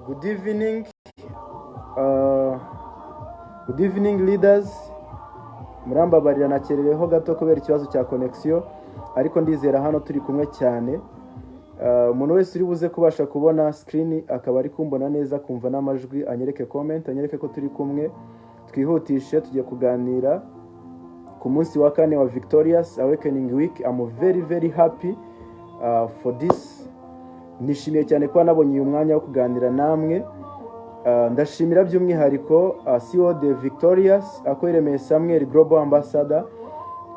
Good evening, uh, good evening leaders. Murambabarira nakerereho gato kubera ikibazo cya connection, ariko ndizera hano turi kumwe cyane. Umuntu wese uri buze kubasha kubona screen akaba ari kumbona neza, kumva n'amajwi, anyereke comment, anyereke ko turi kumwe. Twihutishe tujye kuganira ku munsi wa kane wa Victorious Awakening Week. I'm very happy for this. Nishimiye cyane kuba nabonye uyu mwanya wo kuganira namwe. Ndashimira by'umwihariko CEO de Victorious akwiremeye Samuel Global Ambassador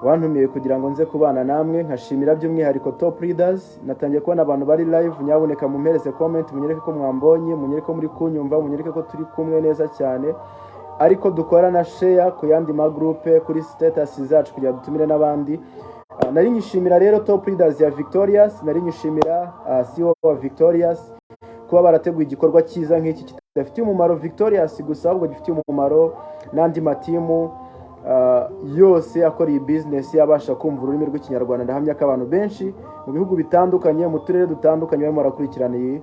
wantumiye kugira ngo nze kubana namwe. Nkashimira by'umwihariko top leaders. Natangiye kubona abantu bari live, nyaboneka mumpereze comment, munyereke ko mwambonye, munyereke ko muri kunyumva, munyereke ko turi kumwe neza cyane. Ariko dukora na share ku yandi ma group kuri status zacu kugira dutumire n'abandi. Nari nyishimira rero top leaders ya Victorious, nari nyishimira CEO wa Victorious kuba barateguye igikorwa cyiza nk'iki kidafitiye umumaro Victorious gusa, ahubwo gifitiye umumaro n'andi matimu yose akora iyi business yabasha kumva ururimi rw'ikinyarwanda. Ndahamya ko abantu benshi mu bihugu bitandukanye, mu turere dutandukanye barimo barakurikirana iyi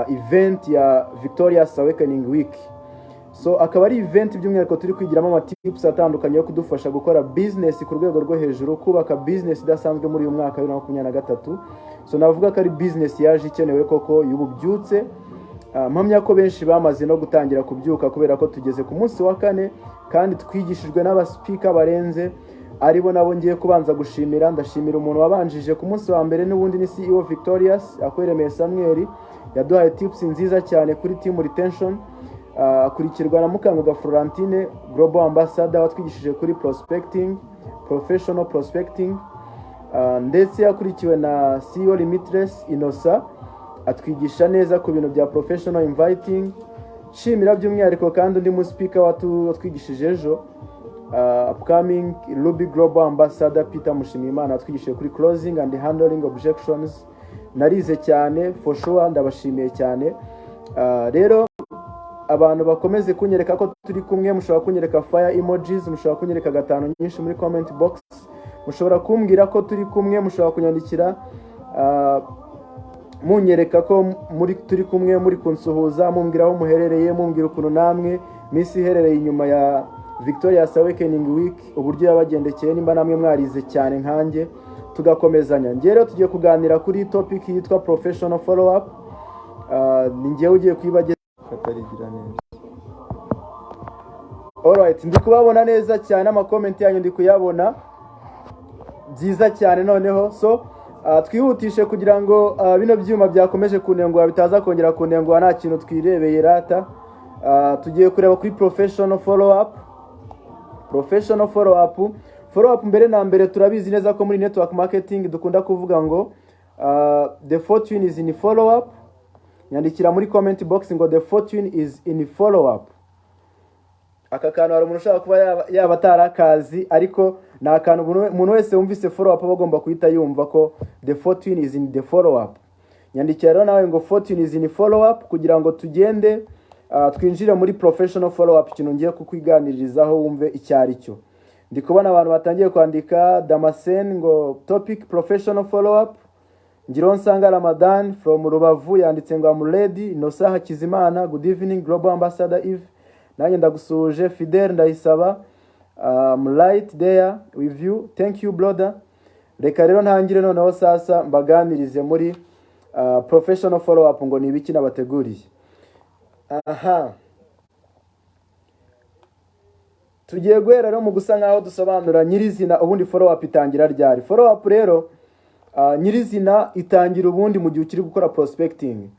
event ya Victorious Awakening Week. So akaba ari event by'umwihariko turi kwigiramo amatips atandukanye yo kudufasha gukora business ku rwego rwo hejuru, kubaka business idasanzwe muri uyu mwaka wa 2023. So navuga ko ari business yaje ikenewe koko y'ububyutse. Mpamya ko benshi bamaze no gutangira kubyuka kubera ko tugeze ku munsi wa kane kandi twigishijwe n'abaspeaker barenze, aribo nabo ngiye kubanza gushimira. Ndashimira umuntu wabanjije ku munsi wa mbere n'ubundi ni CEO Victorious akwiremeye Samuel, yaduhaye tips nziza cyane kuri team retention. Akurikirwa na Mukanguga Florentine Global Ambassador watwigishije kuri prospecting, professional prospecting. Ndetse yakurikiwe na CEO Limitless Inosa atwigisha neza ku bintu bya professional inviting. Shimira by'umwihariko kandi undi mu speaker watwigishije ejo, upcoming Ruby Global Ambassador Peter Mushimiyimana atwigishije kuri closing and handling objections. Narize cyane for sure, ndabashimiye cyane. Rero abantu bakomeze kunyereka ko turi kumwe, mushobora kunyereka fire emojis, mushobora kunyereka gatano nyinshi muri comment box, mushobora kumbwira ko turi kumwe, mushobora kunyandikira munyereka ko muri turi kumwe, muri kunsuhuza, mumbwira aho muherereye, mumbwira ukuntu namwe misi iherereye inyuma ya Victorious Awakening Week, uburyo yabagendekeye, nimba namwe mwarize cyane nkanjye, tugakomezanya. Ngiye rero tugiye kuganira kuri topic yitwa professional follow up. Ni ngiye ugiye kwibageza katarigira neza. Alright, ndi kubabona neza cyane, ama comment yanyu ndi kuyabona byiza cyane noneho. So twihutishe kugira ngo bino byuma byakomeje kunengwa bitaza kongera kunengwa nta kintu twirebeye rata. Tugiye kureba kuri professional follow up. Professional follow up mbere na mbere turabizi neza ko muri network marketing dukunda kuvuga ngo the fortune is in follow up. Nyandikira muri comment box ngo the fortune is in follow up. Aka kantu hari umuntu ushaka kuba yaba atarakazi, ariko na kantu umuntu wese wumvise follow up bagomba kuhita yumva ko the fortune is in the follow up. Nyandikira rero nawe ngo fortune is in follow up kugira ngo tugende twinjire muri professional follow up, ikintu ngiye kukwiganiririzaho wumve icyari cyo. Ndi kubona abantu batangiye kwandika Damascene ngo topic professional follow up. Ngironsanga Ramadan from Rubavu yanditse ngo I'm ready. Inosa Hakizimana good evening Global Ambassador Eve, nanjye ndagusuje. Fidel Ndayisaba I'm right there with you, thank you brother. Reka rero ntangire noneho sasa mbaganirize muri professional follow up ngo nibiki nabateguriye. Tugiye guhera rero mu gusa nkaho dusobanura nyirizina ubundi follow up itangira ryari. Follow up rero nyirizina itangira ubundi mu gihe ukiri gukora prospecting.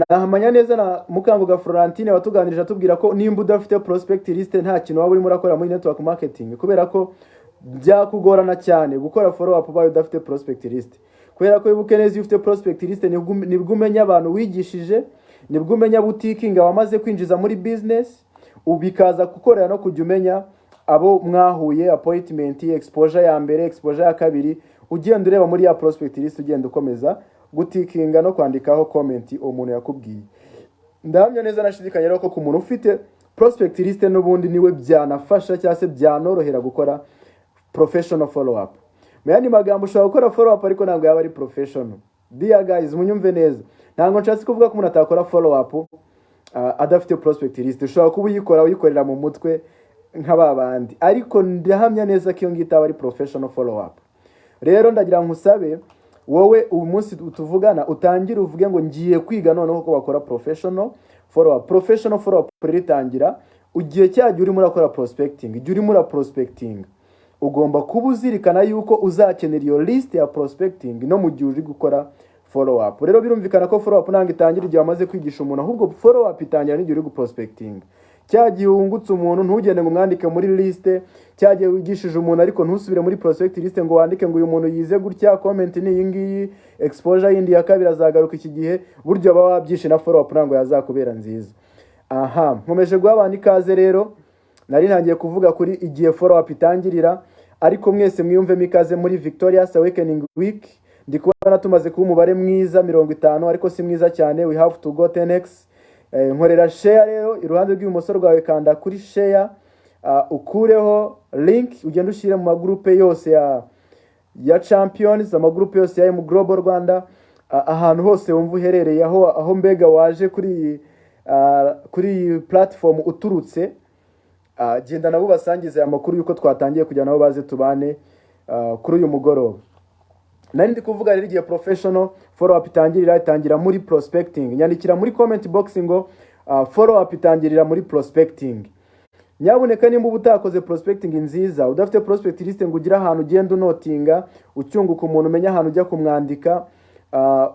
Nahamanya neza na Mukanguga Florentine watuganirije atubwira ko nimba udafite prospect list nta kintu waba urimo urakora muri network marketing, kubera ko byakugorana cyane gukora follow up bayo udafite prospect list. Kubera ko wibuke neza iyo ufite prospect list nibwo umenya abantu wigishije, nibwo umenya boutique wamaze kwinjiza muri business, ubikaza gukorera no kujya umenya abo mwahuye, appointment, exposure ya mbere, exposure ya kabiri, ugenda ureba muri ya prospect list, ugenda ukomeza gutikinga no kwandikaho comment umuntu yakubwiye. Ndahamya neza nashidikanya rero ko ku muntu ufite prospect list n'ubundi niwe byanafasha cyangwa se byanorohera gukora professional follow up. Mu yandi magambo ushobora gukora follow up ariko ntabwo yaba ari professional. Dear guys, munyumve neza, ntabwo nshatse kuvuga ko umuntu atakora follow up adafite prospect list. Ushobora kuba uyikorera mu mutwe nk'ababandi, ariko ndahamya neza ko iyo ngita aba ari professional follow up. Rero ndagira nkusabe wowe uyu munsi tuvugana utangire uvuge ngo ngiye kwiga noneho ko bakora professional follow up. Professional follow up ritangira ugiye cyagiye urimo urakora prospecting. Igihe urimo ura prospecting ugomba kuba uzirikana yuko uzakenera iyo list ya prospecting no mu gihe uri gukora follow up. Rero birumvikana ko follow up ntango itangira igihe wamaze kwigisha umuntu, ahubwo follow up itangira n'igihe uri prospecting. Cyagiye wungutse umuntu ntugende ngo mwandike muri liste, cyagiye wigishije umuntu ariko ntusubire muri prospect list ngo wandike ngo uyu muntu yize gutya, comment ni iyi ngiyi, exposure yindi ya kabiri azagaruka iki gihe, buryo baba wabyishe na follow up ntango yazakubera nziza. Nkomeje guha abantu ikaze rero. Nari ntangiye kuvuga kuri igihe follow up itangirira, ariko mwese mwiyumvemo ikaze muri Victorious Awakening Week. Ndi kubona tumaze kuba umubare mwiza 50, ariko si mwiza cyane. We have to go 10x. Nkorera share rero, iruhande rw'ibumoso rwawe kanda kuri share, ukureho link ugenda ushire mu magroupe yose ya champions, amagroupe yose ya Global Rwanda, ahantu hose wumva uherereye, aho mbega waje kuri platform uturutse, genda nabo basangize amakuru yuko twatangiye kujya nabo baze tubane kuri uyu mugoroba. Nari ndi kuvuga rero igihe professional follow up itangira muri prospecting. Nyandikira muri comment box ngo follow up itangirira muri prospecting. Nyabuneka nimba utakoze prospecting nziza, udafite prospect list ngo ugira ahantu ugenda unotinga, ucyunguka umuntu umenya ahantu ujya kumwandika,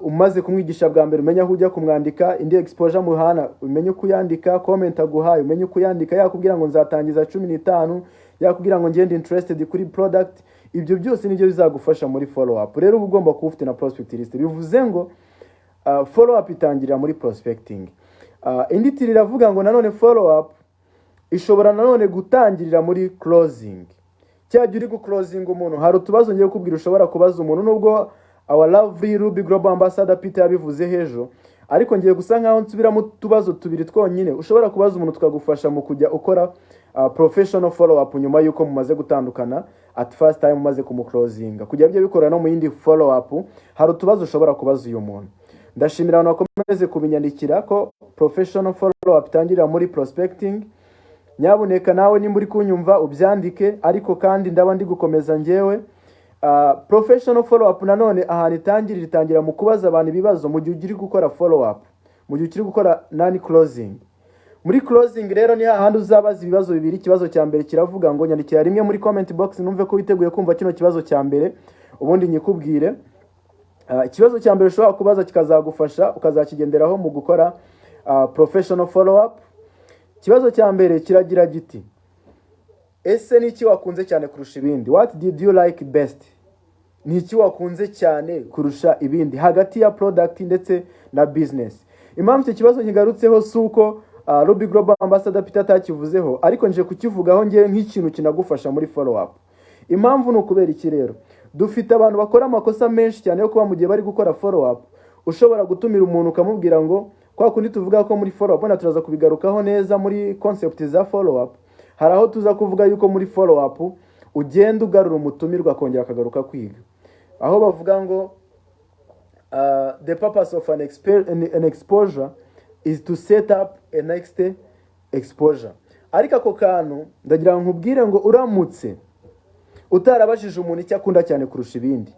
umaze kumwigisha bwa mbere umenya aho ujya kumwandika, indi exposure muhana umenye kuyandika, comment aguhaye umenye kuyandika, yakubwira ngo nzatangiza 15, yakubwira ngo ngende interested kuri product. Ibyo byose nibyo bizagufasha muri follow up. Rero uba ugomba kuba ufite na prospect list. Bivuze ngo follow up itangirira muri prospecting. Indi tiri iravuga ngo nanone follow up ishobora nanone gutangirira muri closing. Cyagiye uri closing umuntu, hari utubazo ngiye kubwira ushobora kubaza umuntu, nubwo our lovely Ruby Global Ambassador Peter yabivuze hejo, ariko ngiye gusa nkaho nsubiramo tubazo tubiri twonyine ushobora kubaza umuntu tukagufasha mu kujya ukora professional follow up nyuma yuko mumaze gutandukana at first time mumaze kumuclosinga. Kujya byo bikora no mu yindi follow up, hari utubazo ushobora kubaza uyu muntu. Ndashimira abantu bakomeze kubinyandikira ko professional follow up itangirira muri prospecting. Nyabuneka nawe nimba uri kunyumva ubyandike, ariko kandi ndaba ndi gukomeza ngewe. Professional follow up nanone ahantu itangira mu kubaza abantu ibibazo mu gihe uri gukora follow up, mu gihe uri gukora nani closing. Muri closing rero ni hahandi uzabaza ibibazo bibiri. Ikibazo cya mbere kiravuga ngo nyandikira rimwe muri comment box numve ko witeguye kumva kino kibazo cya mbere, ubundi nyikubwire. Ikibazo cya mbere ushobora kubaza kikazagufasha ukazakigenderaho mu gukora professional follow up. Ikibazo cya mbere kiragira giti: ese ni iki wakunze cyane kurusha ibindi? What did you like best? Ni iki wakunze cyane kurusha ibindi hagati ya product ndetse na business? Impamvu icyo kibazo nkigarutseho suko Ruby Global Ambassador Peter atakivuzeho, ariko nje kukivugaho ngiye nk'ikintu kinagufasha muri follow up. Impamvu ni ukubera iki rero? Dufite abantu bakora amakosa menshi cyane yo kuba mu gihe bari gukora follow up ushobora gutumira umuntu ukamubwira ngo kwa kundi tuvuga ko muri follow up na turaza kubigarukaho neza muri concept za follow up. Hari aho tuza kuvuga yuko muri follow up ugenda ugarura umutumirwa akongera akagaruka kwiga, aho bavuga ngo the purpose of an exposure is to set up a next exposure. Ariko ako kantu ndagira nkubwire ngo uramutse utarabashije umuntu icyo akunda cyane kurusha ibindi,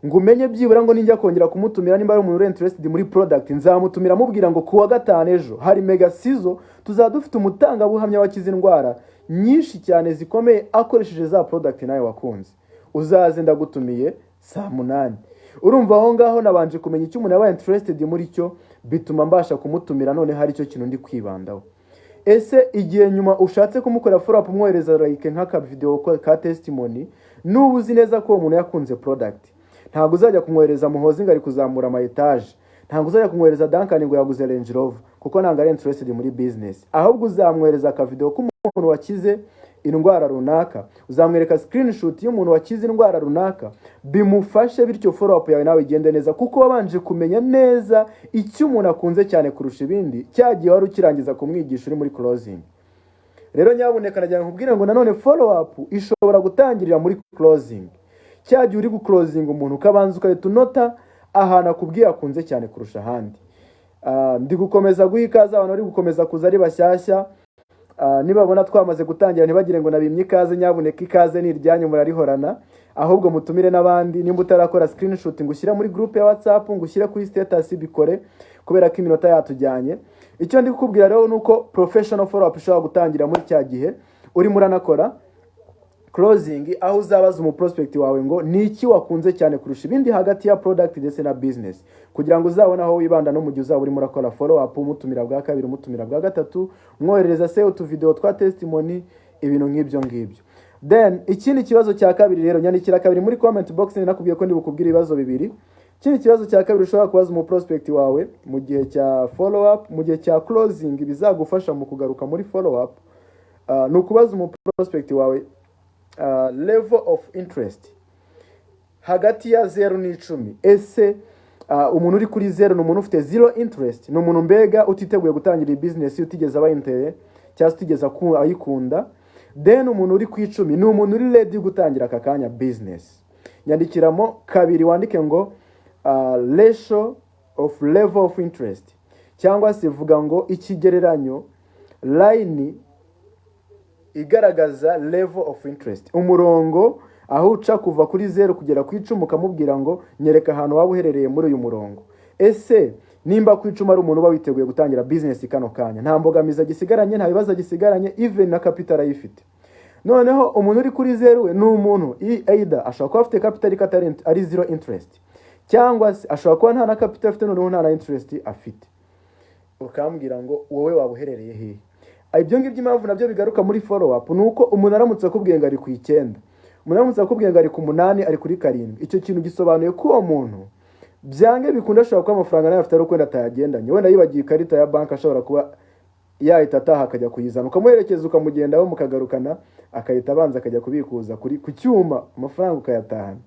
ngo umenye byibura ngo ninjya kongera kumutumira nimba ari umuntu uri interested muri product, nzamutumira mubwira ngo kuwa gatanu ejo hari mega sizo tuzadufite umutanga buhamya wakize indwara nyinshi cyane zikomeye akoresheje za product nayo wakunze, uzaze ndagutumiye saa 8. Urumva aho ngaho nabanje kumenya icyo umuntu yabaye interested muri cyo, bituma mbasha kumutumira none hari icyo kintu ndi kwibandaho. Ese igihe nyuma ushatse kumukora follow up umwohereza like nk'aka video ka testimony, nubu uzi neza ko umuntu yakunze product, ntabwo uzajya kumwohereza Muhozi ngo ari kuzamura ama etage, ntabwo uzajya kumwohereza Duncan ngo yaguze Range Rover kuko ntabwo ari interested muri business, ahubwo uzamwohereza aka video k'umuntu wakize indwara runaka, uzamwereka screenshot y'umuntu wakize indwara runaka, bimufashe bityo follow up yawe nawe igende neza, kuko wabanje kumenya neza icyo umuntu akunze cyane kurusha ibindi cyagiye wari ukirangiza kumwigisha uri muri closing. Rero nyabuneka nagira nkubwire ngo nanone follow up ishobora gutangirira muri closing. Cyagiye uri guclosing umuntu ukabanza ukahita unota ahantu akubwiye akunze cyane kurusha ahandi. ndi gukomeza guha ikaze abantu bari gukomeza kuza ari bashyashya. Nibabona twamaze gutangira ntibagire ngo nabimye ikaze, nyabuneka ikaze ni iryanyu murarihorana, ahubwo mutumire n'abandi. Nimba utarakora screenshot ngushyira muri group ya WhatsApp, ngushyira kuri status, bikore kubera ko iminota yatujyanye. Icyo ndi kukubwira rero nuko professional follow up ishobora gutangira muri cya gihe urimo uranakora closing, aho uzabaza umu prospect wawe ngo ni iki wakunze cyane kurusha ibindi hagati ya product ndetse na business, kugira ngo uzabone aho wibanda no mu gihe uzaba urimo urakora follow up, umutumira bwa kabiri, umutumira bwa gatatu, mwoherereza se utu video twa testimony, ibintu nk'ibyo ngibyo. Then ikindi kibazo cya kabiri rero, nyandikira kabiri muri comment box, nakubwiye ko ndi bukubwira ibibazo bibiri. Ikindi kibazo cya kabiri ushobora kubaza umu prospect wawe mu gihe cya follow up, mu gihe cya closing, bizagufasha mu kugaruka muri follow up, ni ukubaza umu prospect wawe level of interest hagati ya 0 n'10. Ese umuntu uri kuri 0 ni umuntu ufite 0 interest, ni umuntu mbega utiteguye gutangira iyi business, utigeze aba intere cyangwa utigeze ayikunda. Then umuntu uri ku 10 ni umuntu uri ready gutangira aka kanya business. Nyandikiramo kabiri wandike ngo ratio of level of interest, cyangwa se vuga ngo ikigereranyo, line igaragaza level of interest, umurongo aho uca kuva kuri 0 kugera ku 10, ukamubwira ngo nyereka ahantu waba uherereye muri uyu murongo. Ese nimba ku 10 ari umuntu uba witeguye gutangira business kano kanya, nta mbogamiza gisigaranye, nta bibazo gisigaranye, even na capital ayifite. Noneho umuntu uri kuri 0 we ni umuntu either ashobora kuba afite capital ikatari ari 0 interest, cyangwa se ashobora kuba nta na capital afite noneho nta na interest afite. Ukambwira ngo wowe waba uherereye hehe. Ibyo ngibyo impamvu nabyo bigaruka muri follow up, nuko umuntu aramutse akubwiye ngo ari ku 9, umuntu aramutse akubwiye ngo ari ku 8, ari kuri 7, icyo kintu gisobanuye ko uwo muntu byange bikunda ashobora kuba amafaranga nayo afite ari uko atayagendanye, wenda yibagiye ikarita ya bank, ashobora kuba yahita ataha akajya kuyizana, ukamuherekeza ukamugendaho mukagarukana, akahita abanza akajya kubikuza kuri ku cyuma, amafaranga ukayatahana.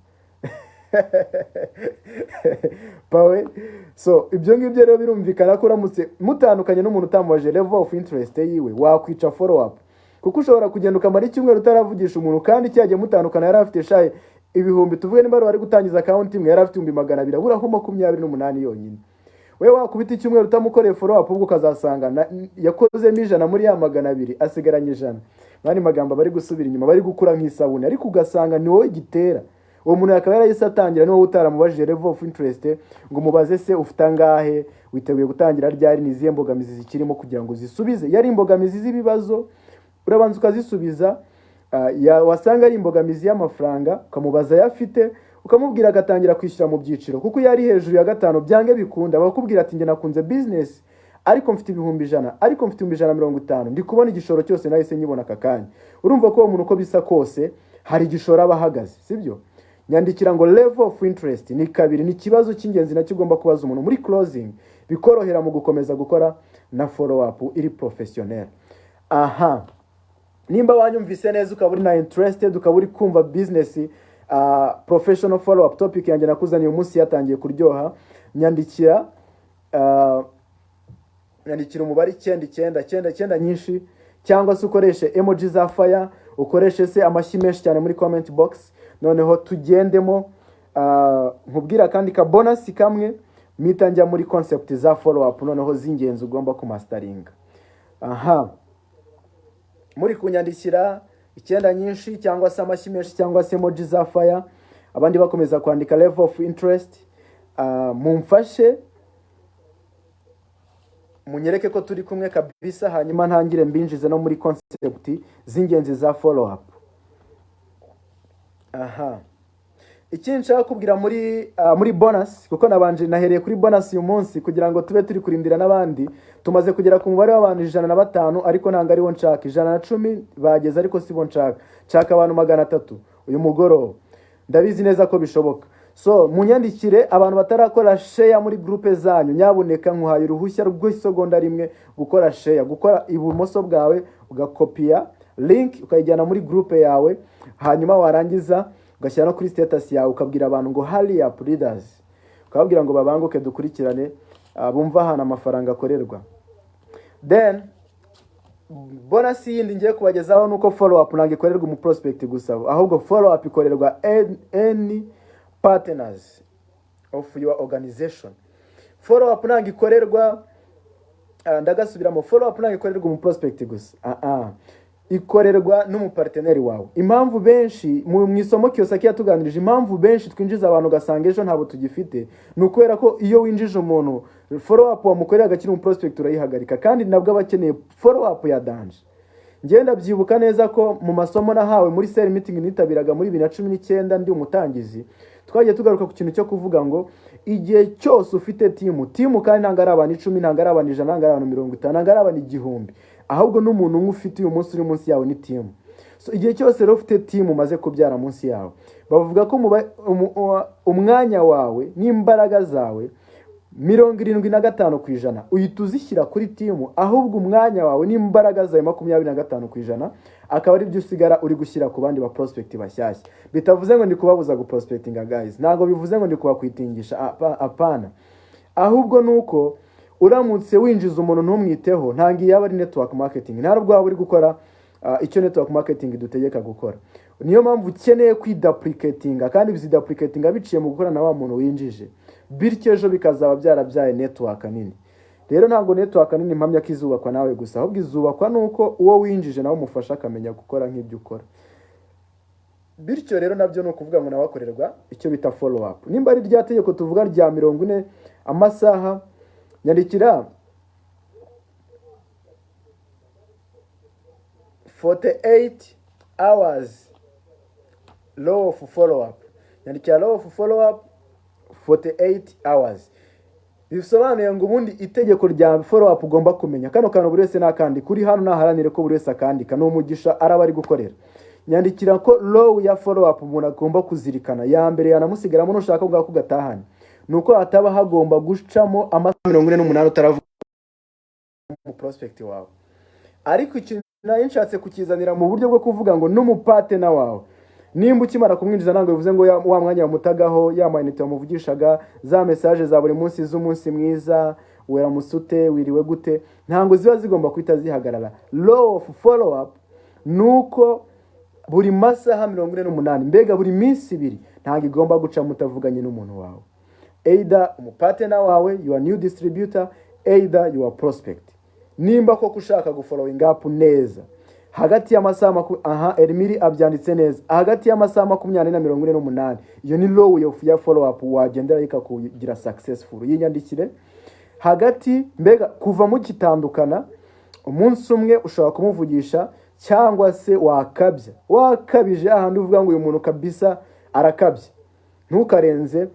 Pawe. So ibyo ngibyo rero birumvikana ko uramutse mutandukanye n'umuntu utamubaje level of interest yiwe, wakwica follow up, kuko ushobora kugenda ukamara icyumweru utaravugisha umuntu, kandi cyagiye mutandukana yari afite shaye ibihumbi, tuvuge nimba wari gutangiza account imwe yari afite 200, aburaho 28 yonyine. Wewe wakubita icyumweru utamukoreye follow up, ubwo ukazasanga yakozemo 100 muri ya 200, asigaranye 100. Mani magambo bari gusubira inyuma, bari gukura nk'isabune, ariko ugasanga ni wowe gitera. Uwo muntu akaba yarahise atangira, niwe utaramubajije level of interest ngo mubaze se ufite angahe, witeguye gutangira ryari, niziye mbogamizi zikirimo kugira ngo zisubize. Yari imbogamizi z'ibibazo urabanza ukazisubiza, wasanga ari imbogamizi y'amafaranga ukamubaza yafite, ukamubwira agatangira kwishyura mu byiciro, kuko yari hejuru ya 5 byange bikunda bakubwira ati nge nakunze business ariko mfite 100, ariko mfite 150, ndi kubona igishoro cyose nahise nyibona akakanya. Urumva ko uwo muntu uko bisa kose hari igishoro abahagaze, sibyo? Nyandikira ngo level of interest ni kabiri, ni kibazo cy'ingenzi nacyo ugomba kubaza umuntu muri closing, bikorohera mu gukomeza gukora na follow up iri professionnel. Aha, nimba wanyumvise neza ukaba uri na interested, ukaba uri kumva business professional follow up topic yanjye nakuzaniye umunsi yatangiye kuryoha, nyandikira umubare 999 nyinshi, cyangwa se ukoreshe emoji za fire, ukoreshe se amashyi menshi cyane muri comment box. Noneho tugendemo, nkubwira kandi ka bonus kamwe mitanjya muri concept za follow up noneho zingenzi ugomba kumasteringa. Aha, muri kunyandikira 9 nyinshi, cyangwa se amashyi menshi, cyangwa se emoji za fire, abandi bakomeza kwandika level of interest, mumfashe munyereke ko turi kumwe kabisa, hanyuma ntangire mbinjize no muri concept zingenzi za follow up. Aha, ikindi nshaka kubwira muri bonus, kuko nabanje nahereye kuri bonus uyu munsi kugira ngo tube turi kurindira n'abandi. Tumaze kugera ku mubare w'abantu 105, ariko nanga ariwo nshaka. 110 bageze, ariko sibo nshaka abantu 300 uyu mugoroba. Ndabizi neza ko bishoboka. So munyandikire abantu batarakora share muri groupe zanyu, nyabuneka nkuhaye uruhushya rw'isegonda rimwe gukora share, gukora ibumoso bwawe ugakopia link ukayijyana muri groupe yawe, hanyuma warangiza ugashyira no kuri status yawe, ukabwira abantu ngo hurry up leaders, ukababwira ngo babanguke dukurikirane, bumva hana amafaranga akorerwa. Then bonus yindi ngiye kubagezaho nuko follow up ntabwo ikorerwa mu prospect gusa, ahubwo follow up ikorerwa any partners of your organization. follow up ntabwo ikorerwa ndagasubiramo, follow up ntabwo ikorerwa mu prospect gusa, ikorerwa n'umuparteneri wawe. Impamvu benshi mu isomo Kiyosaki yatuganirije, impamvu benshi twinjiza abantu ugasanga ejo ntabwo tugifite, ni ukubera ko iyo winjije umuntu follow up wamukorera agakiri mu prospect urayihagarika, kandi nabwo aba akeneye follow up ya danje. Ngenda byibuka neza ko mu masomo nahawe muri sales meeting nitabiraga muri 2019 ndi umutangizi, twagiye tugaruka ku kintu cyo kuvuga ngo igihe cyose ufite timu kandi ntabwo ari abantu 10, ntabwo ari abantu 100, ntabwo ari abantu 50, ntabwo ari abantu 1000, ahubwo n'umuntu umwe ufite uyu munsi uri munsi yawe ni timu. So igihe cyose rero ufite timu umaze kubyara munsi yawe, bavuga ko umwanya wawe n'imbaraga zawe 75% uhita uzishyira kuri timu, ahubwo umwanya wawe n'imbaraga zawe 25% akaba ari byo usigara uri gushyira ku bandi ba prospect bashyashya. Bitavuze ngo ndi kubabuza guprospectinga guys, ntabwo bivuze ngo ndi kubakwitingisha, apana, ahubwo nuko uramutse winjiza umuntu ntumwiteho ntango yaba ari network marketing, ntabwo waba uri gukora icyo network marketing dutegeka gukora. Niyo mpamvu ukeneye kwidaplicatinga, kandi bizidaplicatinga biciye mu gukora na wa muntu winjije, bityo ejo bikazaba byarabyaye network nini. Rero ntabwo network nini mpamya ko izubakwa nawe gusa, ahubwo izubakwa nuko uwo winjije nawe umufasha akamenya gukora nk'ibyo ukora. Bityo rero nabyo no kuvuga ngo nabakorerwa icyo bita follow up. Nimba ari rya tegeko tuvuga rya 40 amasaha, nyandikira 48 hours law of follow up. Nyandikira law of follow up 48 hours. Bisobanuye ngo ubundi itegeko rya follow up ugomba kumenya. Kano kantu buri wese nakandi kuri hano naharanire ko buri wese akandika n'umugisha araba ari gukorera. Nyandikira ko law ya follow up umuntu agomba kuzirikana. Ya mbere yanamusigaramo nushaka bwa kugatahana, nuko hataba hagomba gucamo amasaha 48 utaravuga mu prospect wawe. Ariko ikintu nayo nshatse kukizanira mu buryo bwo kuvuga ngo n'umupartner wawe, nimba ukimara kumwinjiza ntabwo bivuze ngo wa mwanya wamutagaho, ya mayinite wamuvugishaga, za message za buri munsi z'umunsi mwiza, wera musute, wiriwe gute, ntabwo ziba zigomba kwita zihagarara. Law of follow up nuko buri masaha 48, mbega buri minsi 2 ntabwo igomba guca mutavuganye n'umuntu wawe, either umupartner wawe, your new distributor, either your prospect. Nimba koko ushaka gufollowing up neza hagati y'amasaha Elmiri abyanditse neza hagati y'amasaha 24 na 48, iyo ni law ya follow up wagendera ikakugira successful. Yinyandikire hagati, mbega kuva mu kitandukana umunsi umwe ushobora kumuvugisha, cyangwa se wakabije ahandi uvuga ngo uyu muntu kabisa arakabye, ntukarenze,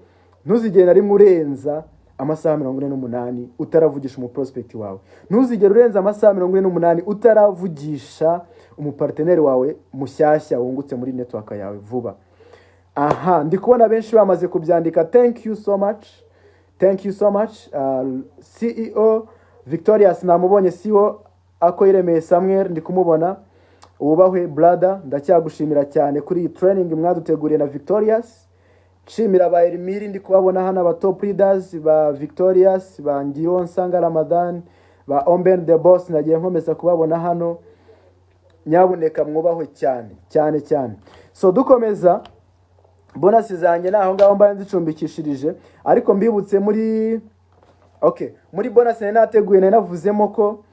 ntuzigera ari murenza amasaha 48 utaravugisha umuprospect wawe. Ntuzigera urenza amasaha 48 utaravugisha umuparteneri wawe mushyashya wungutse muri network yawe vuba. Ndi kubona benshi bamaze kubyandika. Thank you so much. CEO Victorious namubonye, CEO Akoyiremeye Samuel ndi kumubona. Ubahwe brother, ndacyagushimira cyane kuri training mwaduteguriye na Victorious. Nshimira ba Elmiri ndi kubabona hano, aba top leaders ba Victorious, ba Ngiro Nsanga Ramadan, ba Omben the Boss nagiye nkomeza kubabona hano. Nyabuneka mwubahwe cyane. So dukomeza bonus zanjye naho ngaho mbaye nzicumbikishirije, ariko mbibutse muri muri bonus nateguye navuzemo ko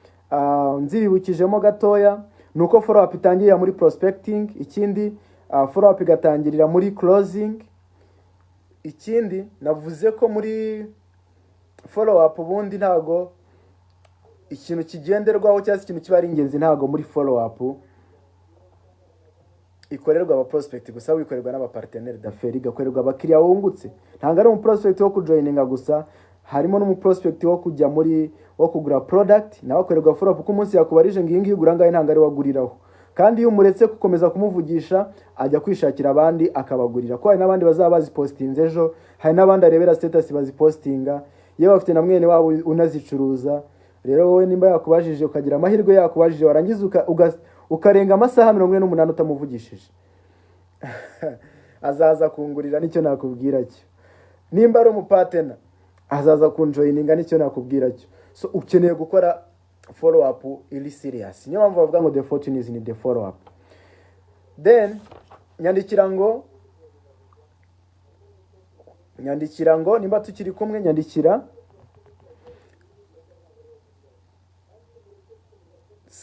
nzibibukijemo gatoya, nuko follow up itangirira muri prospecting, ikindi follow up igatangirira muri closing. Ikindi navuze ko muri follow up ubundi ntago ikintu kigenderwaho cyangwa ikintu kiba ari ingenzi, ntago muri follow up ikorerwa aba prospect gusa, wikorerwa n'aba partenaire d'affaires, igakorerwa abakiriya wungutse. Ntabwo ari prospect wo kujoininga gusa, harimo prospect wo kujya muri wo kugura product, nawe akorerwa follow up kuko umunsi yakubarije ngo iyi ugura ngahe ntabwo ari waguriraho. Kandi iyo umuretse gukomeza kumuvugisha ajya kwishakira abandi akabagurira, ko hari n'abandi bazaba bazipostinze ejo, hari n'abandi arebera status bazipostinga, yewe bafite na mwene wabo unazicuruza. Rero wowe nimba yakubajije ukagira amahirwe yakubajije, warangiza ukarenga amasaha 48 utamuvugishije, azaza kungurira, nicyo nakubwira cyo. Nimba ari umupartner azaza kunjoininga, nicyo nakubwira cyo. So ukeneye gukora follow up ili serious. Niyo mpamvu bavuga ngo the fortune is in the follow up. Then nyandikira ngo nimba tukiri kumwe, nyandikira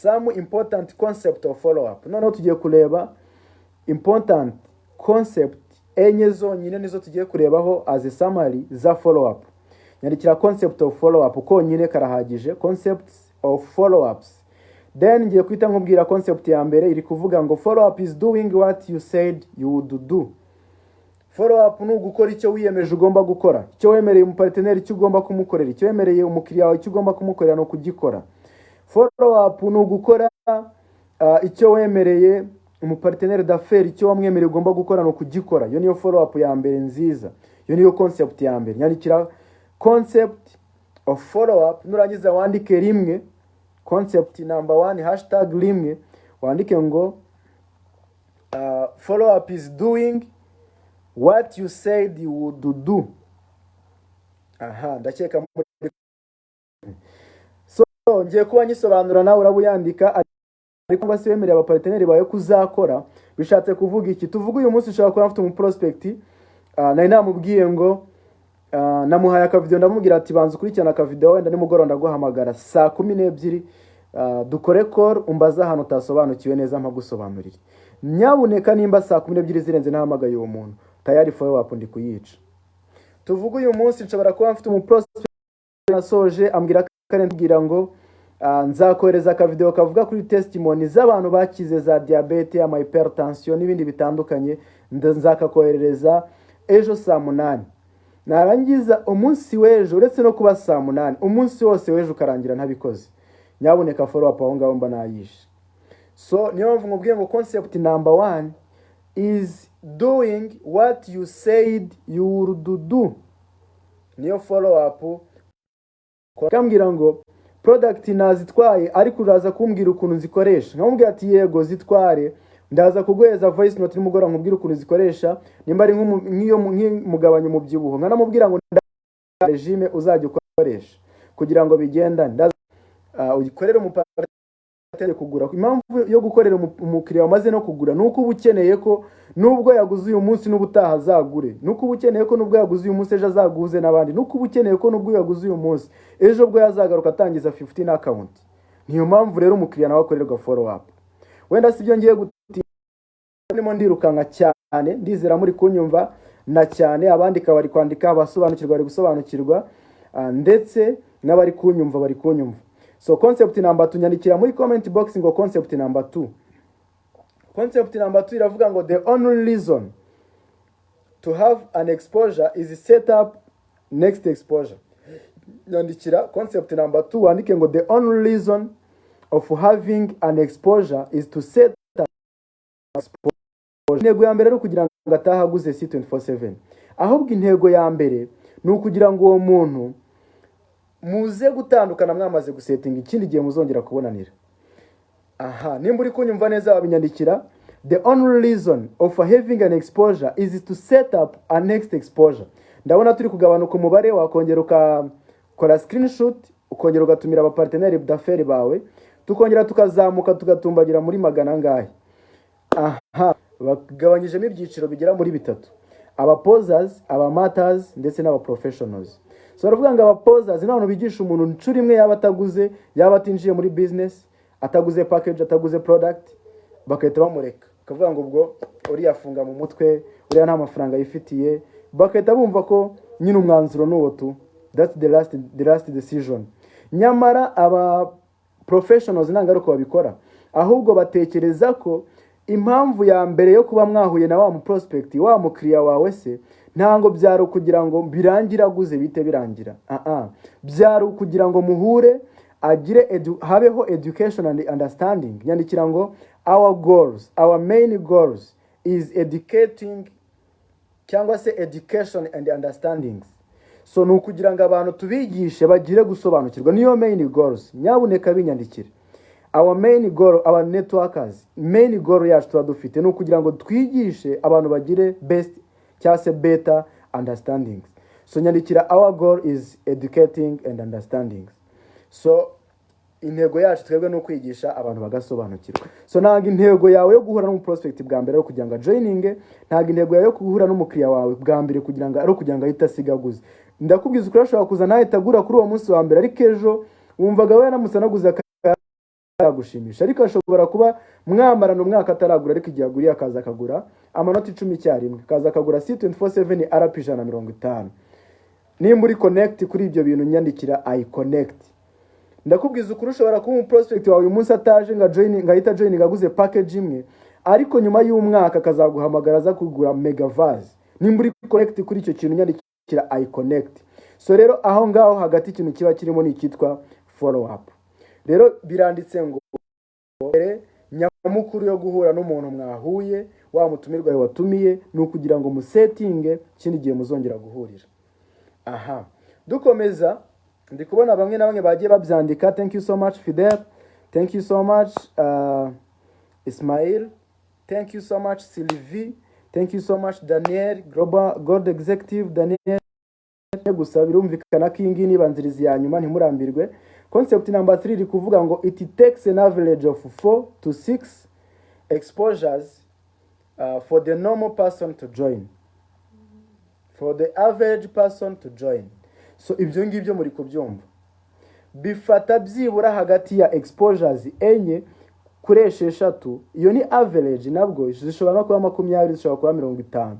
some important concept of follow up. Noneho tugiye kureba important concept enye zonyine nizo tugiye kurebaho as a summary za follow up. Nyandikira concept of follow up konyine karahagije, concepts of follow ups. Then ngiye kwita nkubwira concept ya mbere iri kuvuga ngo follow up is doing what you said you would do. Follow up ni ugukora icyo wiyemeje ugomba gukora, icyo wemereye umuparteneri icyo ugomba kumukorera, icyo wemereye umukiriya wawe icyo ugomba kumukorera no kugikora. Follow up ni ugukora icyo wemereye umuparteneri d'affaires icyo wamwemereye ugomba gukora no kugikora. Iyo niyo follow up ya mbere nziza, iyo niyo concept ya mbere. Nyandikira concept of follow up, nurangiza wandike rimwe concept number 1 hashtag rimwe, wandike ngo follow up is doing what you said you would do. Ndakeka so ngiye kuba nyisobanura nawe urabuyandika, ariko basi wemereye abaparteneri bawe kuzakora. Bishatse kuvuga iki? Tuvuga uyu munsi ushaka kuba afite mu prospect, nari namubwiye ngo namuhaye akavideo, ndamubwira ati banza ukurikirana akavideo, wenda nimugoroba ndaguhamagara saa 12 dukore call umbaza ahantu utasobanukiwe neza mpagusobanurire. Nyabuneka nimba saa 12 zirenze nahamagaye uwo muntu tayari follow up ndi kuyica. Tuvuga uyu munsi nshobora kuba mfite mu prospect nasoje ambwira kandi ngo nzakohereza akavideo kavuga kuri testimony z'abantu bakize za diabete, ama hypertension n'ibindi bitandukanye, nzakakoherereza ejo saa 8. Narangiza umunsi w'ejo, uretse no kuba saa 8 umunsi wose w'ejo ukarangira ntabikoze, nyaboneka follow up aho ngaho mba nayishe. So niyo mpamvu nkubwiye ngo concept number 1 is doing what you said you would do. Niyo follow up. Kambwira ngo product nazitwaye ariko uraza kumbwira ukuntu nzikoresha, nkamubwira ati yego zitware, ndaza kuguheza voice note nimugora nkubwira ukuntu zikoresha, nimba ari nk'iyo mugabanya umubyibuho nkanamubwira ngo regime uzajya ukoresha kugira ngo bigendane, ugikorera umuparteneri kugura. Impamvu yo gukorera umukiriya wamaze no kugura nuko uba ukeneye ko nubwo yaguze uyu munsi n'ubutaha azagure, nuko uba ukeneye ko nubwo yaguze uyu munsi ejo azaguze n'abandi, nuko uba ukeneye ko nubwo yaguze uyu munsi ejo bwo yazagaruka atangiza 15 account. Niyo mpamvu rero umukiriya nawe akorerwa follow up. Wenda sibyo ngiye gutima ndirukanka cyane, ndizera muri kunyumva na cyane, abandi kabari kwandika basobanukirwa bari gusobanukirwa, ndetse n'abari kunyumva bari kunyumva. So concept number 2 nyandikira muri comment box ngo concept number 2. Concept number 2 iravuga ngo the only reason to have an exposure is set up next exposure. Nyandikira concept number 2 wandike ngo the only reason of having an exposure is to set up exposure. Intego ya mbere ari kugira ngo atahaguze C24/7. Ahubwo intego ya mbere ni ukugira ngo uwo muntu muze gutandukana mwamaze gusetting ikindi gihe muzongera kubonanira. Nimba uri kunyumva neza wabinyandikira. The only reason of having an exposure is to set up a next exposure. Ndabona turi kugabanuka umubare, wakongera ukora screenshot, ukongera ugatumira abaparteneri d'affaires bawe, tukongera tukazamuka tugatumbagira muri magana ngahe. Bagabanyijemo ibyiciro bigera muri 3: aba posers, aba matters ndetse n'aba professionals. So aravuga ngo aba posers ni abantu bigisha umuntu ncuri imwe yaba ataguze, yaba atinjiye muri business, ataguze package, ataguze product, bakahita bamureka. Kavuga ngo ubwo uri yafunga mu mutwe, uri nta mafaranga yifitiye, bakahita bumva ko nyine umwanzuro n'uwo tu. That's the last decision. Nyamara aba professionals nangaruko babikora, ahubwo batekereza ko impamvu ya mbere yo kuba mwahuye na wa mu prospect wa mukiriya wawe se ntango byaro kugira ngo birangira guze bite birangira. Byaro kugira ngo muhure agire habeho education and understanding. Nyandikira ngo our main goals is educating cyangwa se education and understanding. So nukugira ngo abantu tubigishe bagire gusobanukirwa, niyo main goals. Nyabuneka binyandikire. Our main goal, our networkers, main goal yacu twadufite no kugira ngo twigishe abantu bagire best cyase better understanding. So nyandikira our goal is educating and understanding. So intego yacu twebwe no kwigisha abantu bagasobanukirwa. So ntago intego yawe yo guhura no prospect bwa mbere yo kugira ngo joining, ntago intego yawe yo guhura n'umukiriya wawe bwa mbere kugira ngo ahita sigaguze. Ndakubwiza uko urashobora kuza nawe tagura kuri uwo munsi wa mbere, ariko ejo wumvaga we namusanaguza yagushimisha, ariko ashobora kuba mwamarana umwaka ataragura, ariko igihe aguriye akaza akagura amanota 10 icyarimwe, akaza akagura C24/7 RP 150. nimba uri connect kuri ibyo bintu nyandikira I connect. Ndakubwiza ukuri ushobora kuba prospect wawe uyu munsi ataje ngahita joining aguze package imwe, ariko nyuma y'umwaka akazaguhamagara za kugura megavase. nimba uri connect kuri icyo kintu nyandikira I connect. So rero aho ngaho hagati ikintu kiba kirimo ni kitwa follow up. Rero biranditse ngo nyamukuru yo guhura n'umuntu mwahuye wa mutumirwa watumiye ni ukugira ngo musettinge kindi gihe muzongera guhurira. Aha, dukomeza ndi kubona bamwe na bamwe bagiye babyandika. Thank you so much Fidel, thank you so much Ismail, thank you so much Sylvie, thank you so much Daniel, Global Gold Executive Daniel. Gusa birumvikana ko ingi nibanzirizi ya nyuma ntimurambirwe. Concept number 3 iri kuvuga ngo it takes an average of 4 to 6 exposures for the normal person to join. For the average person to join. So ibyo ngibyo muri kubyumva bifata byibura hagati ya exposures enye kuri 6. Iyo ni average, nabwo zishobora no kuba 20, zishobora kuba 50.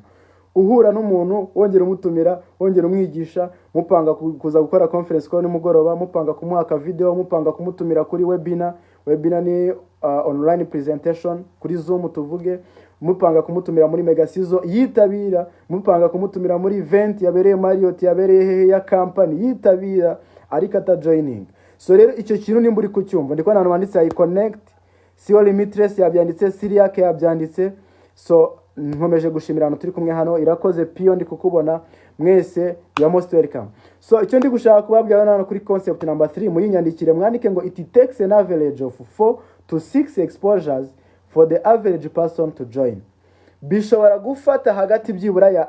Uhura n'umuntu wongera umutumira, wongera umwigisha, mupanga kuza gukora conference call nimugoroba, mupanga kumuha ka video, mupanga kumutumira kuri webinar. Webinar ni online presentation kuri Zoom tuvuge, mupanga kumutumira muri mega sizo yitabira, mupanga kumutumira muri event yabereye Marriott, yabereye hehe ya company yitabira, ariko ata joining. So rero icyo kintu nimba uri kucyumva, ndiko nanu wanditse I connect, Sio Limitless yabyanditse, Siriake yabyanditse. So nkomeje gushimira hano turi kumwe hano, Irakoze Pio ndi kukubona, mwese you are most welcome. So icyo ndi gushaka kubabwira hano kuri concept number 3 muyinyandikire, mwandike ngo it takes an average of 4 to 6 exposures for the average person to join. Bishobora gufata hagati byibura ya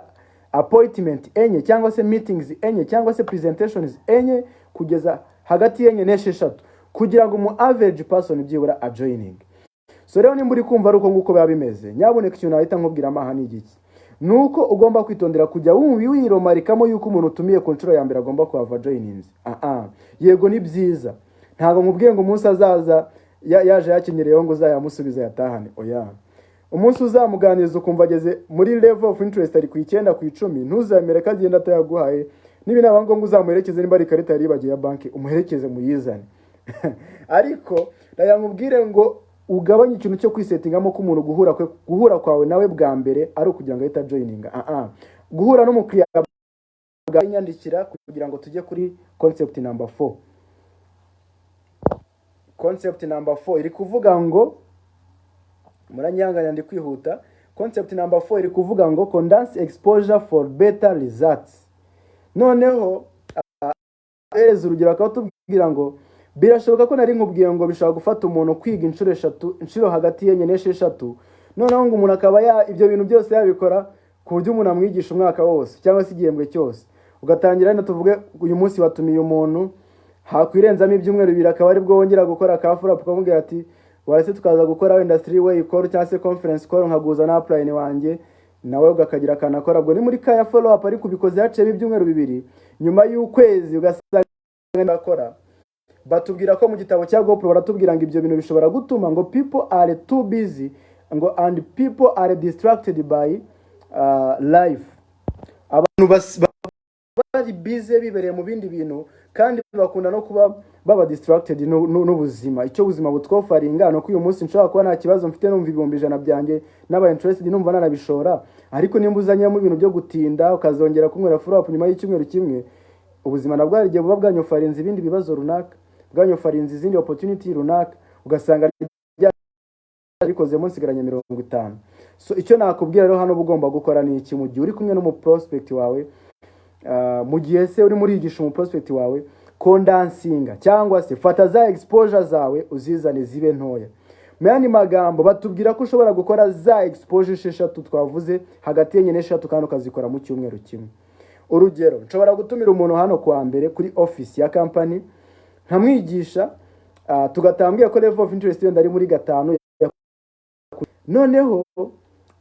appointment enye cyangwa se meetings enye cyangwa se presentations enye kugeza hagati yenye n'esheshatu kugira ngo mu average person byibura a joining. So rero nimba uri kumva ruko nguko biba bimeze, nyaboneka ikintu nahita nkubwira amaha ni igiki, nuko ugomba kwitondera kujya wiromarikamo yuko umuntu utumiye ku nshuro ya mbere agomba kuhava joinings. Yego ni byiza, ntago nkubwiye ngo umunsi azaza yaje yakenyereyeho ngo uzayamusubiza yatahane. Oya, umunsi uzamuganiriza ukumva ageze muri level of interest ari ku 9 ku 10, ntuzamere ko agenda atayaguhaye. Nibi nabango ngo uzamuherekeze nimba ari karita yari bagiye ya banki, umuherekeze muyizane. Ariko ndayamubwire ngo ugabanye ikintu cyo kwisettingamo ko umuntu guhura kwawe nawe bwa mbere ari ukugira ngo ahita joining. Guhura n'umukiriya bwanyandikira kugira ngo tujye kuri concept number 4. Concept number 4 iri kuvuga ngo muranyanganya ndi kwihuta. Concept number 4 iri kuvuga ngo condense exposure for better results. Noneho urugero akatubwira ngo birashoboka ko nari nkubwiye ngo bishaka gufata umuntu kwiga inshuro hagati yenye n'esheshatu, noneho ngo umuntu akaba ibyo bintu byose yabikora ku buryo umuntu amwigisha umwaka wose cyangwa se igihembwe cyose. Ugatangira no tuvuge uyu munsi watumiye umuntu hakwirenzamo ibyumweru 2 akaba ari bwo wongera gukora ka follow up ukamubwira ati warase tukaza gukora wenda 3 way call cyangwa se conference call nkaguza na upline wanjye, nawe ugakagira kana akora bwo ni muri ka ya follow up ari kubikoze yaciye ibyumweru 2 nyuma y'ukwezi ugasanga akora. Batubwira ko mu gitabo cya GoPro baratubwira ngo ibyo bintu bishobora gutuma ngo people are too busy ngo and people are distracted by life. Abantu bari busy bibereye mu bindi bintu kandi bakunda no kuba baba distracted n'ubuzima. Icyo buzima butwofaringa no ko uyu munsi nshaka kuba nta kibazo mfite numva 100 byanjye n'aba interested numva nanabishora, ariko nimba uzanye mu bintu byo gutinda ukazongera kunywera follow up nyuma y'icyumweru kimwe, ubuzima nabwo ari gihe buba bwanyofarinze ibindi bibazo runaka, bwanyofarinze izindi opportunity runaka, ugasanga arikoze munsi garanya 50. So icyo nakubwira rero hano bugomba gukora ni iki mu gihe uri kumwe no mu prospect wawe, mu gihe se uri muri yigisha mu prospect wawe, kondansinga cyangwa se fata za exposure zawe uzizane zibe ntoya. Muyandi magambo batubwira ko ushobora gukora za exposure 6 twavuze hagati yenye n'eshatu kandi ukazikora mu cyumweru kimwe. Urugero, nshobora gutumira umuntu hano kwa mbere kuri office ya company nkamwigisha, tugatambwiye ko level of interest yenda ari muri 5. Noneho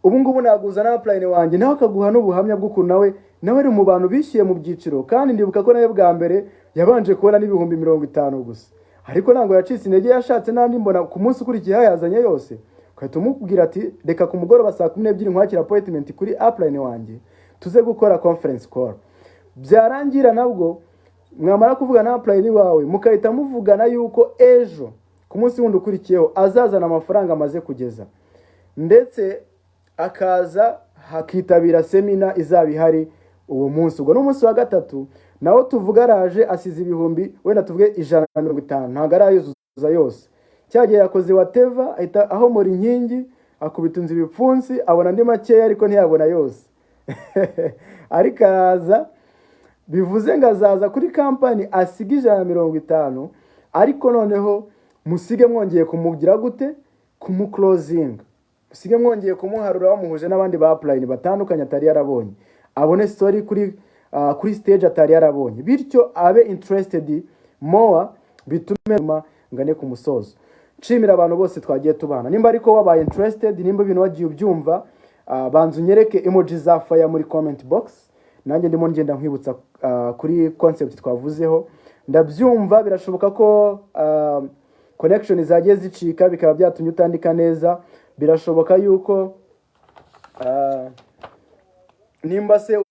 ubu ngubu naguza na upline wanjye nawe akaguha n'ubuhamya bw'ukuntu nawe ari mu bantu bishyuye mu byiciro, kandi ndibuka ko nawe bwa mbere yabanje kubona n'ibihumbi 50 gusa, ariko ntabwo yacitse intege, yashatse n'andi mbona ku munsi ukurikiyeho yazanye yose, ugahita umubwira ati reka ku mugoroba saa 12 nkwakira appointment kuri upline wanjye tuze gukora conference call. Byarangira nabwo mwamara kuvuga na upline wawe mukahita muvugana yuko ejo ku munsi wundi ukurikiyeho azazana amafaranga amaze kugeza, ndetse akaza hakitabira semina izaba ihari uwo munsi. Ubwo n'umunsi wa gatatu nawo tuvuga araje asize ibihumbi wenda tuvuge 150, ntabwo arayuzuza yose. Cyagiye yakoze whatever ahita aho muri inkingi akubitunze ibipfunsi abona ndi makeya ariko ntiyabona yose. Ariko araza bivuze ngo azaza kuri company asiga 150, ariko noneho musige mwongeye kumugira gute, kumuclosing, musige mwongeye kumuharura bamuhuje n'abandi ba upline batandukanye atari yarabonye, abone story kuri stage atari yarabonye, bityo abe interested more, bitume ngane ku musozo. Nshimira abantu bose twagiye tubana, nimba ariko wabaye interested, nimba ibintu wagiye ubyumva, banzu nyereke emoji za fire muri comment box, nanjye ndimo ngenda nkwibutsa kuri concept twavuzeho. Ndabyumva birashoboka ko connection zagiye zicika bikaba byatumye utandika neza, birashoboka yuko nimba se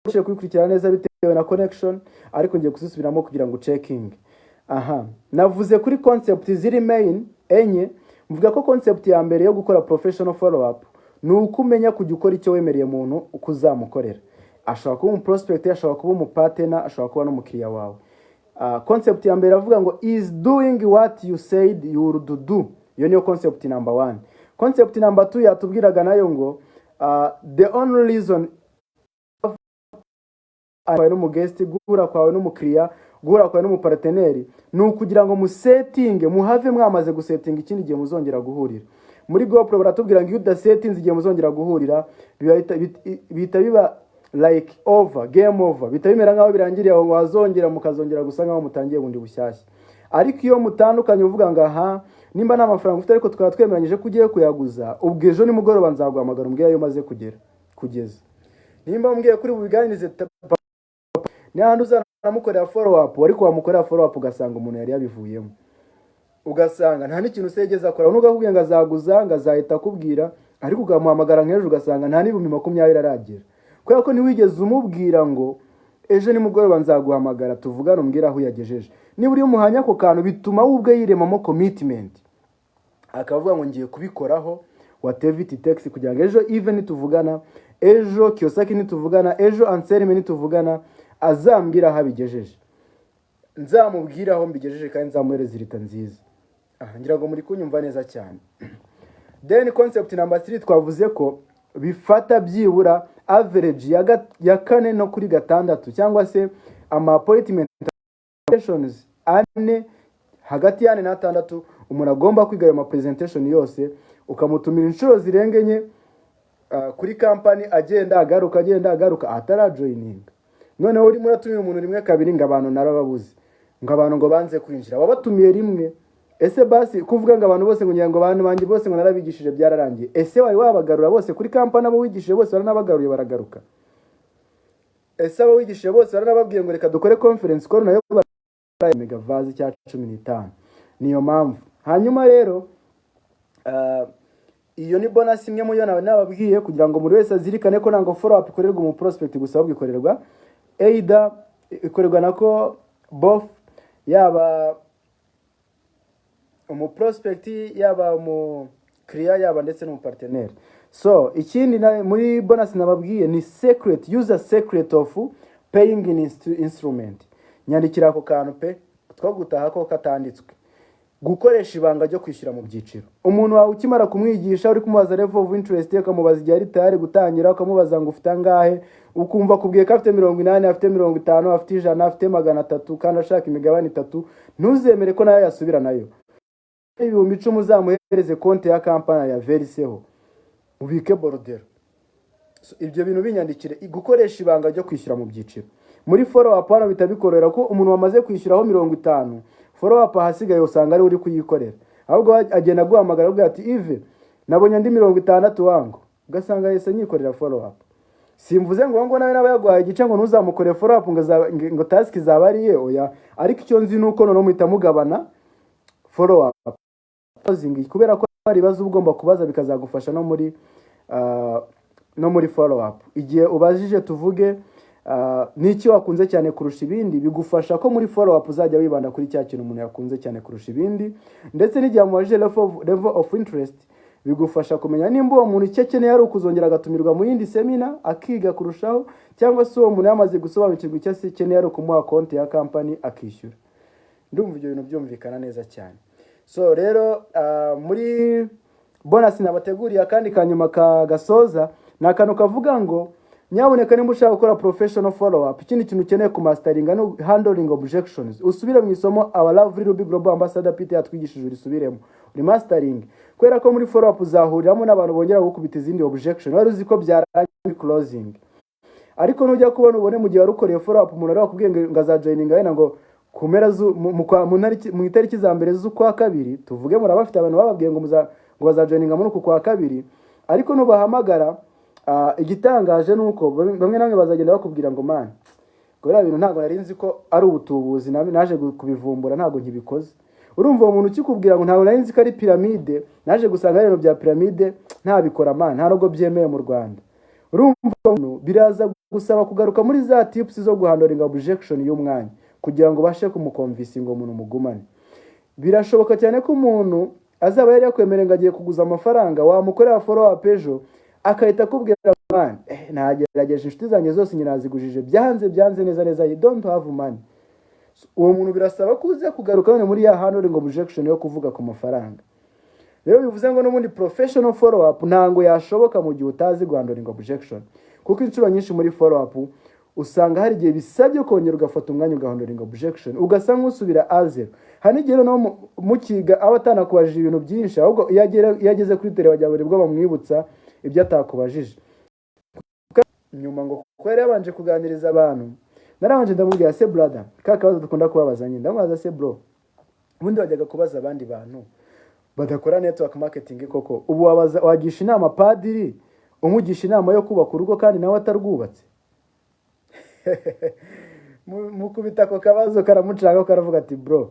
ushaka kubikurikirana neza bitewe na connection, ariko ngiye kuzisubiramo kugira ngo checking. Navuze kuri concept ziri main enye, mvuga ko concept ya mbere yo gukora professional follow up ni ukumenya kujya ukora icyo wemereye umuntu ukuzamukorera. Ashobora kuba prospect, ashobora kuba partner, ashobora kuba n'umukiriya wawe. Concept ya mbere avuga ngo is doing what you said you would do. Iyo niyo concept number 1. Concept number 2 yatubwiraga nayo ngo the only reason kwawe n'umugesti, guhura kwawe n'umukiriya, guhura kwawe n'umuparteneri ni ukugira ngo musetting, muhave mwamaze gusetting ikindi gihe muzongera guhurira. Muri GoPro baratubwira ngo iyo udasetinze igihe muzongera guhurira bihita biba like over, game over, bitabimera nkaho birangiriye aho wazongera mukazongera gusa nkaho mutangiye bundi bushyashya. Ariko iyo mutandukanye uvuga ngo aha nimba nta mafaranga ufite ariko tukaba twemeranyije kugiye kuyaguza, ubwo ejo nimugoroba nzaguhamagara umbwira ayo maze kugeza. Nimba umbwiye kuri bubiganirize ni handi uzanamukorera follow up, ariko wamukorera follow up ugasanga umuntu yari yabivuyemo, ugasanga nta n'ikintu usegeza akora, n'ugakubwiye ngo azaguza ngo azahita akubwira, ariko ugamuhamagara nk'ejo ugasanga nta n'ibihumbi 20 aragera, kubera ko ntiwigeze umubwira ngo ejo nimugoroba nzaguhamagara tuvugane umbwira aho yagejeje. Niba uri umuhanya ako kantu bituma ubwe yiremamo commitment, akavuga ngo ngiye kubikoraho whatever it takes kugira ngo ejo even tuvugana, ejo Kiyosaki nituvugana, ejo Anselme nituvugana azambwira aho bigejeje, nzamubwira aho mbigejeje kandi nzamuhereza irita nziza. Ngira ngo muri kunyumva neza cyane. Then concept number 3 twavuze ko bifata byibura average ya 4 no kuri 6 cyangwa se appointment ane, hagati ya 4 na 6 umuntu agomba kwiga ayo presentation yose, ukamutumira inshuro zirengenye kuri company, agenda agaruka atara joining. Noneho uri muratumira umuntu rimwe kabiri ngo abantu narababuze, ngo abantu ngo banze kwinjira, wabatumiye rimwe. Ese basi kuvuga ngo abantu bose ngo ngira ngo abantu banjye bose ngo narabigishije byararangiye, ese wari wabagarura bose kuri company abo wigishije bose baranabagaruye baragaruka? Ese abo wigishije bose baranababwiye ngo reka dukore conference call nayo megavazi cya 15? Niyo mpamvu. Hanyuma rero iyo ni bonus imwe mu yo nababwiye kugira ngo muri wese azirikane ko nango follow up ikorerwa mu prospect gusa, ahubwo ikorerwa either ikorerwa nako both, yaba umu prospect, yaba mu client, yaba ndetse no mu partenaire. So ikindi muri bonus nababwiye ni secret, user secret of paying instrument. Nyandikira ako kantu pe twagutaha ko katanditswe, gukoresha ibanga ryo kwishyura mu byiciro. Umuntu wawe ukimara kumwigisha uri kumubaza level of interest, ukamubaza igihe ari tayari gutangira, ukamubaza ngo ufite angahe, ukumva kubwiye ko afite 80, afite 50, afite 100, afite 300 kandi ashaka imigabane 3, ntuzemere ko nayo yasubira nayo. Ibihumbi 10 uzamuhereze konti ya company ya veriseho ubike bordero. Ibyo bintu binyandikire, gukoresha ibanga ryo kwishyura mu byiciro. Muri follow up hano bitabikorera ko umuntu wamaze kwishyuraho 50, follow up hasigaye usanga ari uri kuyikorera, ahubwo agenda guhamagara ubwo ati Ive nabonye ndi 60 wangu, ugasanga yese nyikorera follow up. simvuze ngo nawe nawe yagwaye igice ngo ntuzamukore follow up ngo task zaba ari ye oya, ariko icyo nzi nuko none muhita mugabana follow up kubera ko hari ibibazo ugomba kubaza bikazagufasha no muri follow up. Igihe ubajije tuvuge n'iki wakunze cyane kurusha ibindi, bigufasha ko muri follow up uzajya wibanda kuri cya kintu umuntu yakunze cyane kurusha ibindi, ndetse n'igihe amubajije level of interest bigufasha kumenya nimba uwo muntu icyo akeneye ari ukuzongera agatumirwa mu yindi semina akiga kurushaho, cyangwa se uwo muntu yamaze gusobanukirwa icyo akeneye ari ukumuha konti ya company akishyura. Ndumva ibyo bintu byumvikana neza cyane. So rero muri bonus nabateguriye kandi kanyuma gasoza nakantu kavuga ngo nyaboneka nimba ushaka gukora professional follow up, ikindi kintu ukeneye ku mastering no handling objections, usubire mu isomo our lovely Ruby Global Ambassador Peter yatwigishije urisubiremo uri mastering, kwera ko muri follow up uzahuriramo n'abantu bongera gukubita izindi objection wari uzi ko byarangiye closing, ariko nujya kubona ubone mu gihe warukoreye follow up umuntu arakubwiye ngo azajoininga wena ngo kumera mu itariki za mbere z'ukwa kabiri, tuvuge muri abafite abantu bababwiye ngo bazajoininga muri uku kwa kabiri, ariko nubahamagara igitangaje nuko bamwe namwe bazagenda bakubwira ngo man gorera ibintu ntago nari nzi ko ari ubutubuzi naje kubivumbura ntago nkibikoze. Urumva uwo muntu ukikubwira ngo ntago nari nzi ko ari pyramide, naje gusanga rero bya pyramide ntabikora man, nta nubwo byemeye mu Rwanda. Urumva biraza gusaba kugaruka muri za tips zo guhandling objection y'umwanya kugira ngo bashe kumukonvince ngo umuntu mugumane. Birashoboka cyane ko umuntu azaba yari yakwemerera ngo agiye kuguza amafaranga, wamukorera follow up ejo akahita akubwira man nagerageje inshuti zanjye zose nyirazigujije byanze neza you don't have money. Uwo muntu birasaba kuza kugaruka none muri ya handling objection yo kuvuga ku mafaranga. Rero bivuze ngo n'ubundi professional follow up ntango yashoboka mu gihe utazi guhandling objection, kuko inshuro nyinshi muri follow up usanga hari igihe bisabye kongera ugafata umwanya ugahandling objection ugasanga usubira azero. Hani gihe no mukiga abatana kubajije ibintu byinshi, ahubwo yageze kuri tele wajya buri bwo bamwibutsa ibyo atakubajije nyuma ngo kwere yabanje kuganiriza abantu. Narabanje ndamubwira se brother kakabazo dukunda kubabaza nyine, ndamubaza se bro ubundi wajyaga kubaza abandi bantu badakora network marketing koko ubu wagisha inama padiri umugisha inama yo kubaka urugo kandi nawe atarwubatse? Mukubita ko kabazo karamucanga karavuga ati bro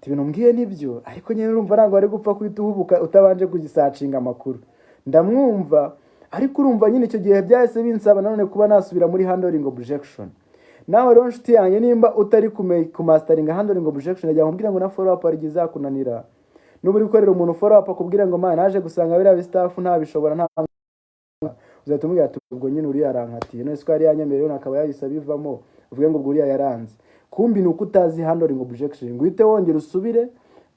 ibintu mbwiye nibyo, ariko nyine urumva ntabwo ari gupfa kwituhubuka utabanje kugisacinga amakuru. Ndamwumva, ariko urumva nyine icyo gihe byahise binsaba nanone kuba nasubira muri handling objection. Nawe rero nshuti yanjye nimba utari ku mastering handling objection ajya kumbwira ngo na follow up arigiza kunanira, n'uburi gukorera umuntu follow up akubwira ngo man naje gusanga biriya bistaff ntabishobora nta uzatumubwira ati ubwo nyine uri yarankatiye none ko ari yanyemerera nakaba yahise bivamo uvuge ngo ubwo uri yaranze. Kumbi nuko utazi handling objection ngo uhite wongera usubire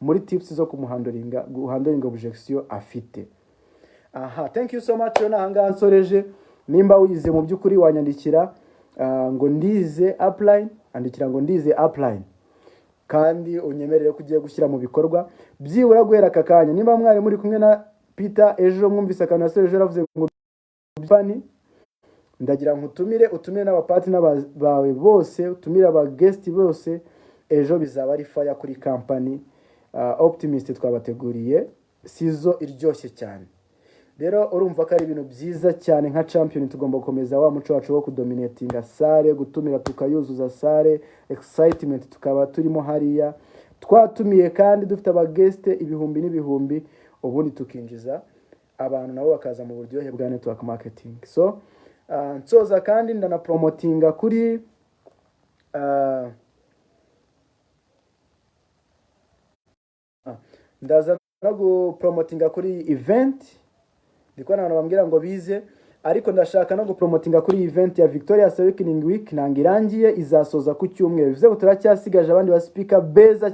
muri tips zo handling objection afite. Aha, thank you so much. Yona hanga nsoreje, nimba wize mu byukuri wanyandikira ngo ndize upline, andikira ngo ndize upline kandi unyemerere kugiye gushyira mu bikorwa byibura guhera kakanya. Nimba mwari muri kumwe na Peter ejo mwumvise akantu yasoreje ravuze ngo bani ndagira nkutumire n'abapartner bawe bose, utumire aba guest bose, ejo bizaba ari fire kuri company Optimist twabateguriye sizo iryoshye cyane. Rero urumva ko ari ibintu byiza cyane nka champion tugomba gukomeza wa muco wacu wo kudominatinga sare, gutumira tukayuzuza sare, excitement tukaba turimo hariya, twatumiye kandi dufite aba guest ibihumbi n'ibihumbi, ubundi tukinjiza abantu nabo bakaza mu buryohe bwa network marketing. So nsoza kandi ndana promotinga kuri ndaza no promotinga kuri event ndiko nabantu bambwira ngo bize, ariko ndashaka no gupromotinga kuri event ya Victorious Awakening Week nangirangiye izasoza ku cyumweru. Bivuze ngo turacyasigaje abandi ba speaker beza